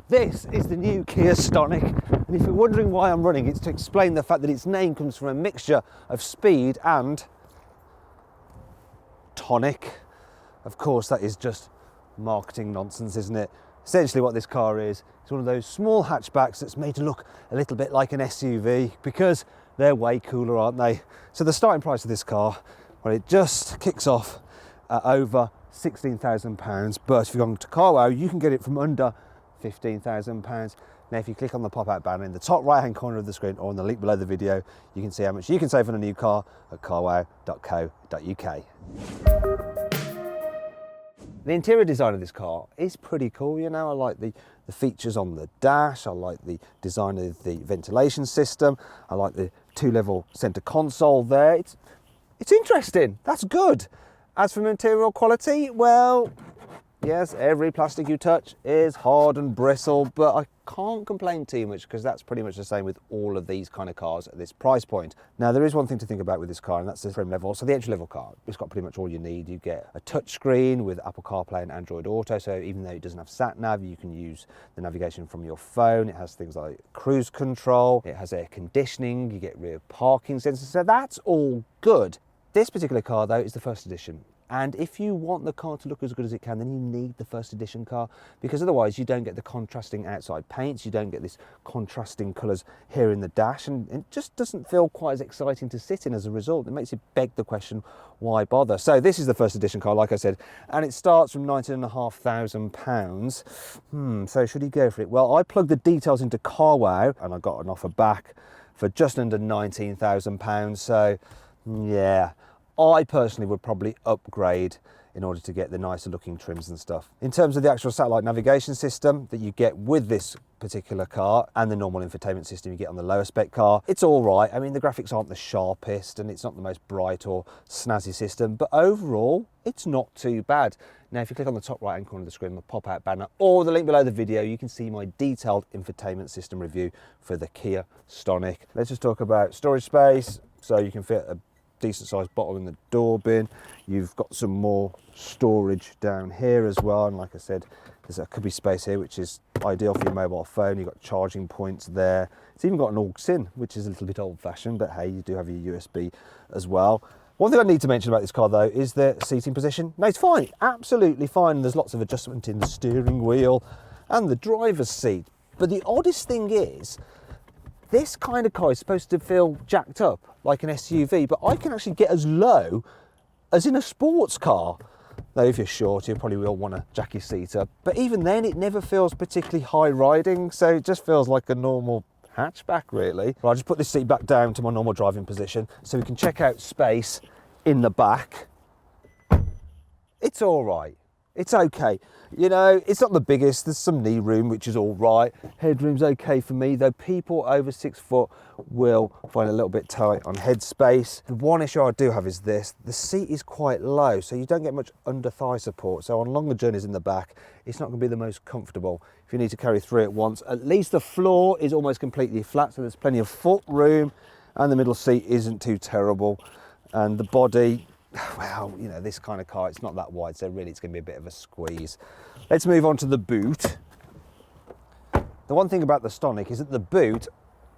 This is the new Kia Stonic, and if you're wondering why I'm running, it's to explain the fact that its name comes from a mixture of speed and tonic. Of course, that is just marketing nonsense, isn't it? Essentially what this car is, it's one of those small hatchbacks that's made to look a little bit like an SUV because they're way cooler, aren't they? So the starting price of this car, well, it just kicks off at over £16,000, but if you're going to carwow, you can get it from under £15,000. Now if you click on the pop-out banner in the top right hand corner of the screen or on the link below the video, you can see how much you can save on a new car at carwow.co.uk. The interior design of this car is pretty cool, you know. I like the features on the dash, I like the design of the ventilation system, I like the 2-level centre console there. It's interesting, that's good. As for material quality, well, yes, every plastic you touch is hard and bristle, but I can't complain too much because that's pretty much the same with all of these kind of cars at this price point. Now, there is one thing to think about with this car, and that's the trim level. So the entry-level car, it's got pretty much all you need. You get a touchscreen with Apple CarPlay and Android Auto, so even though it doesn't have sat-nav, you can use the navigation from your phone. It has things like cruise control, it has air conditioning, you get rear parking sensors, so that's all good. This particular car, though, is the first edition. And if you want the car to look as good as it can, then you need the first edition car, because otherwise you don't get the contrasting outside paints, you don't get this contrasting colours here in the dash, and it just doesn't feel quite as exciting to sit in as a result. It makes you beg the question, why bother? So this is the first edition car, like I said, and it starts from £19,500. So should you go for it? Well, I plugged the details into carwow and I got an offer back for just under £19,000. So yeah, I personally would probably upgrade in order to get the nicer looking trims and stuff. In terms of the actual satellite navigation system that you get with this particular car and the normal infotainment system you get on the lower spec car, it's all right. I mean, the graphics aren't the sharpest and it's not the most bright or snazzy system, but overall, it's not too bad. Now, if you click on the top right hand corner of the screen, the pop-out banner, or the link below the video, you can see my detailed infotainment system review for the Kia Stonic. Let's just talk about storage space. So you can fit a decent sized bottle in the door bin. You've got some more storage down here as well, and like I said, there's a cubby space here which is ideal for your mobile phone. You've got charging points there. It's even got an aux in, which is a little bit old fashioned, but hey, you do have your USB as well. One thing I need to mention about this car though is the seating position. No, it's fine, absolutely fine. There's lots of adjustment in the steering wheel and the driver's seat, but the oddest thing is this kind of car is supposed to feel jacked up like an SUV, but I can actually get as low as in a sports car. Though if you're short, you probably will want to jack your seat up. But even then, it never feels particularly high riding, so it just feels like a normal hatchback, really. Right, I'll just put this seat back down to my normal driving position so we can check out space in the back. It's all right. It's okay. You know, it's not the biggest. There's some knee room, which is all right. Headroom's okay for me, though people over 6 foot will find it a little bit tight on head space. The one issue I do have is this. The seat is quite low, so you don't get much under thigh support. So on longer journeys in the back, it's not going to be the most comfortable. If you need to carry 3 at once, at least the floor is almost completely flat, so there's plenty of foot room, and the middle seat isn't too terrible. And the body, well, you know, this kind of car, it's not that wide, so really it's going to be a bit of a squeeze. Let's move on to the boot. The one thing about the Stonic is that the boot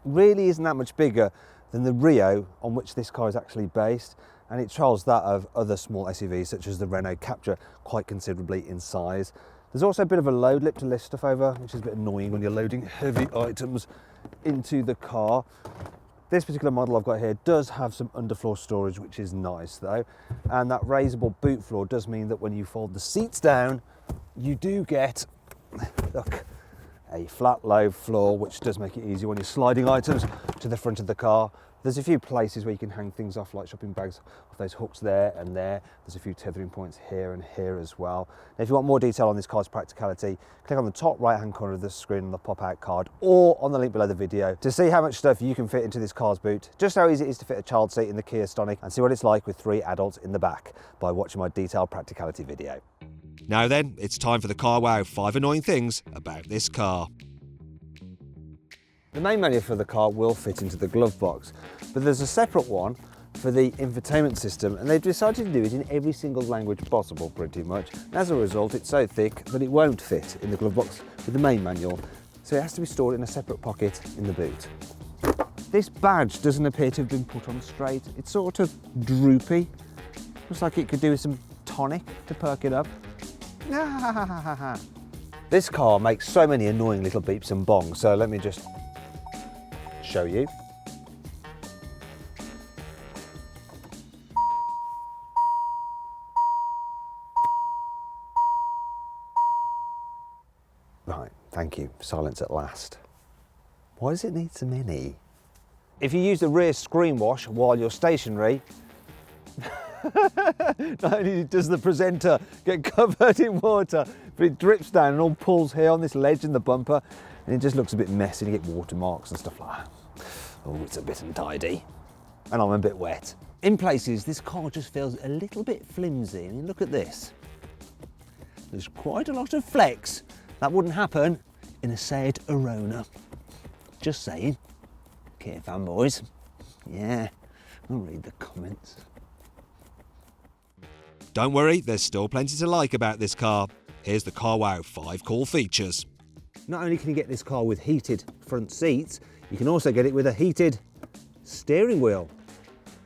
really isn't that much bigger than the Rio on which this car is actually based, and it trails that of other small SUVs such as the Renault Captur quite considerably in size. There's also a bit of a load lip to lift stuff over, which is a bit annoying when you're loading heavy items into the car. This particular model I've got here does have some underfloor storage, which is nice though. And that raisable boot floor does mean that when you fold the seats down, you do get, look, a flat low floor, which does make it easier when you're sliding items to the front of the car. There's a few places where you can hang things off, like shopping bags, off those hooks there and there. There's a few tethering points here and here as well. Now, if you want more detail on this car's practicality, click on the top right-hand corner of the screen on the pop-out card or on the link below the video to see how much stuff you can fit into this car's boot, just how easy it is to fit a child seat in the Kia Stonic, and see what it's like with 3 adults in the back by watching my detailed practicality video. Now then, it's time for the carwow 5 annoying things about this car. The main manual for the car will fit into the glove box, but there's a separate one for the infotainment system, and they've decided to do it in every single language possible pretty much. And as a result, it's so thick that it won't fit in the glove box with the main manual. so it has to be stored in a separate pocket in the boot. This badge doesn't appear to have been put on straight. It's sort of droopy. Looks like it could do with some tonic to perk it up. This car makes so many annoying little beeps and bongs, so let me just show you. Right, thank you. Silence at last. Why does it need so many? If you use the rear screen wash while you're stationary, not only does the presenter get covered in water, but it drips down and all pulls here on this ledge in the bumper, and it just looks a bit messy and you get watermarks and stuff like that. Oh, it's a bit untidy. And I'm a bit wet. In places, this car just feels a little bit flimsy. I mean, look at this. There's quite a lot of flex. That wouldn't happen in a Seat Arona. Just saying. Kia fanboys. Yeah, I'll read the comments. Don't worry, there's still plenty to like about this car. Here's the CarWow 5 cool features. Not only can you get this car with heated front seats, you can also get it with a heated steering wheel.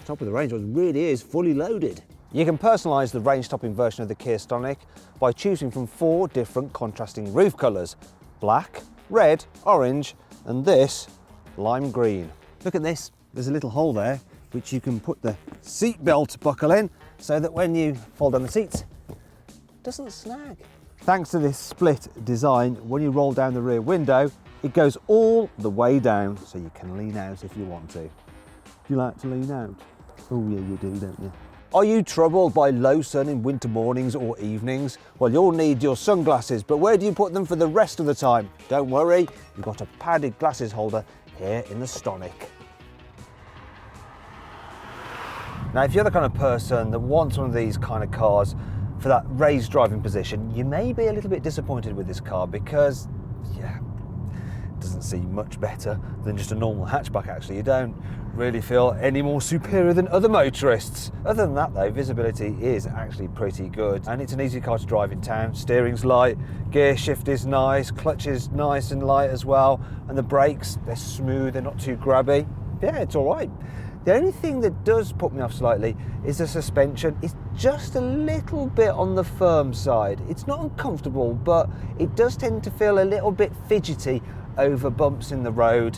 Top of the range really is fully loaded. You can personalise the range-topping version of the Kia Stonic by choosing from 4 different contrasting roof colours: black, red, orange, and this lime green. Look at this, there's a little hole there which you can put the seat belt buckle in so that when you fold down the seats, it doesn't snag. Thanks to this split design, when you roll down the rear window, it goes all the way down so you can lean out if you want to. Do you like to lean out? Oh yeah, you do, don't you? Are you troubled by low sun in winter mornings or evenings? Well, you'll need your sunglasses, but where do you put them for the rest of the time? Don't worry, you've got a padded glasses holder here in the Stonic. Now, if you're the kind of person that wants one of these kind of cars for that raised driving position, you may be a little bit disappointed with this car because, yeah, it doesn't seem much better than just a normal hatchback actually. You don't really feel any more superior than other motorists. Other than that though, visibility is actually pretty good and it's an easy car to drive in town. Steering's light, gear shift is nice, clutch is nice and light as well, and the brakes, they're smooth, they're not too grabby. Yeah, it's all right. The only thing that does put me off slightly is the suspension. It's just a little bit on the firm side. It's not uncomfortable, but it does tend to feel a little bit fidgety over bumps in the road.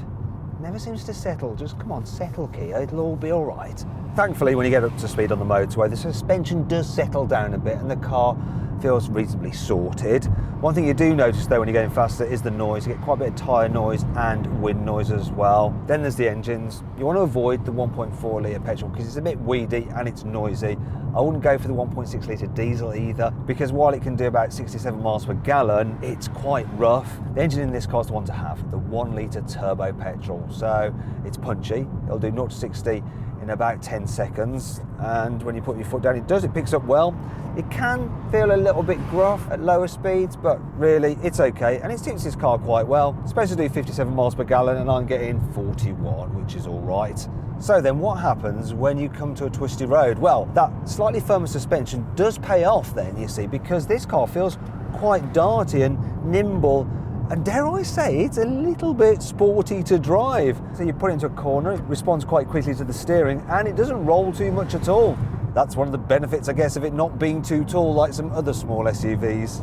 Never seems to settle. Just come on, settle, Kia, it'll all be all right. Thankfully, when you get up to speed on the motorway, the suspension does settle down a bit and the car feels reasonably sorted. One thing you do notice though when you're going faster is the noise. You get quite a bit of tyre noise and wind noise as well. Then there's the engines. You want to avoid the 1.4 litre petrol because it's a bit weedy and it's noisy. I wouldn't go for the 1.6 litre diesel either because while it can do about 67 miles per gallon, it's quite rough. The engine in this car is the one to have, the 1 litre turbo petrol. So it's punchy. It'll do 0 to 60 in about 10 seconds. And when you put your foot down, it picks up well. It can feel a little bit gruff at lower speeds, but really it's okay. And it suits this car quite well. It's supposed to do 57 miles per gallon and I'm getting 41, which is all right. So then what happens when you come to a twisty road? Well, that slightly firmer suspension does pay off then, you see, because this car feels quite darty and nimble. And dare I say, it's a little bit sporty to drive. So you put it into a corner, it responds quite quickly to the steering, and it doesn't roll too much at all. That's one of the benefits, I guess, of it not being too tall like some other small SUVs.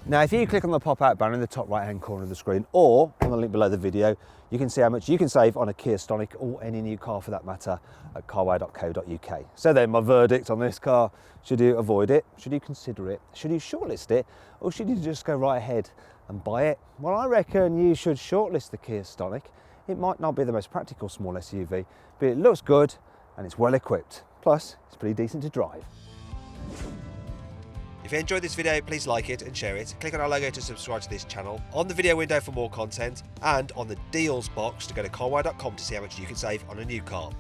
Now, if you click on the pop-out banner in the top right-hand corner of the screen, or on the link below the video, you can see how much you can save on a Kia Stonic, or any new car for that matter, at carwow.co.uk. So then, my verdict on this car: should you avoid it? Should you consider it? Should you shortlist it? Or should you just go right ahead and buy it? Well, I reckon you should shortlist the Kia Stonic. It might not be the most practical small SUV, but it looks good and it's well equipped. Plus, it's pretty decent to drive. If you enjoyed this video, please like it and share it. Click on our logo to subscribe to this channel, on the video window for more content, and on the deals box to go to carwow.com to see how much you can save on a new car.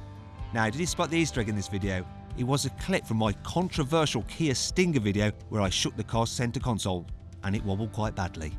Now, did you spot the Easter egg in this video? It was a clip from my controversial Kia Stinger video where I shook the car's centre console and it wobbled quite badly.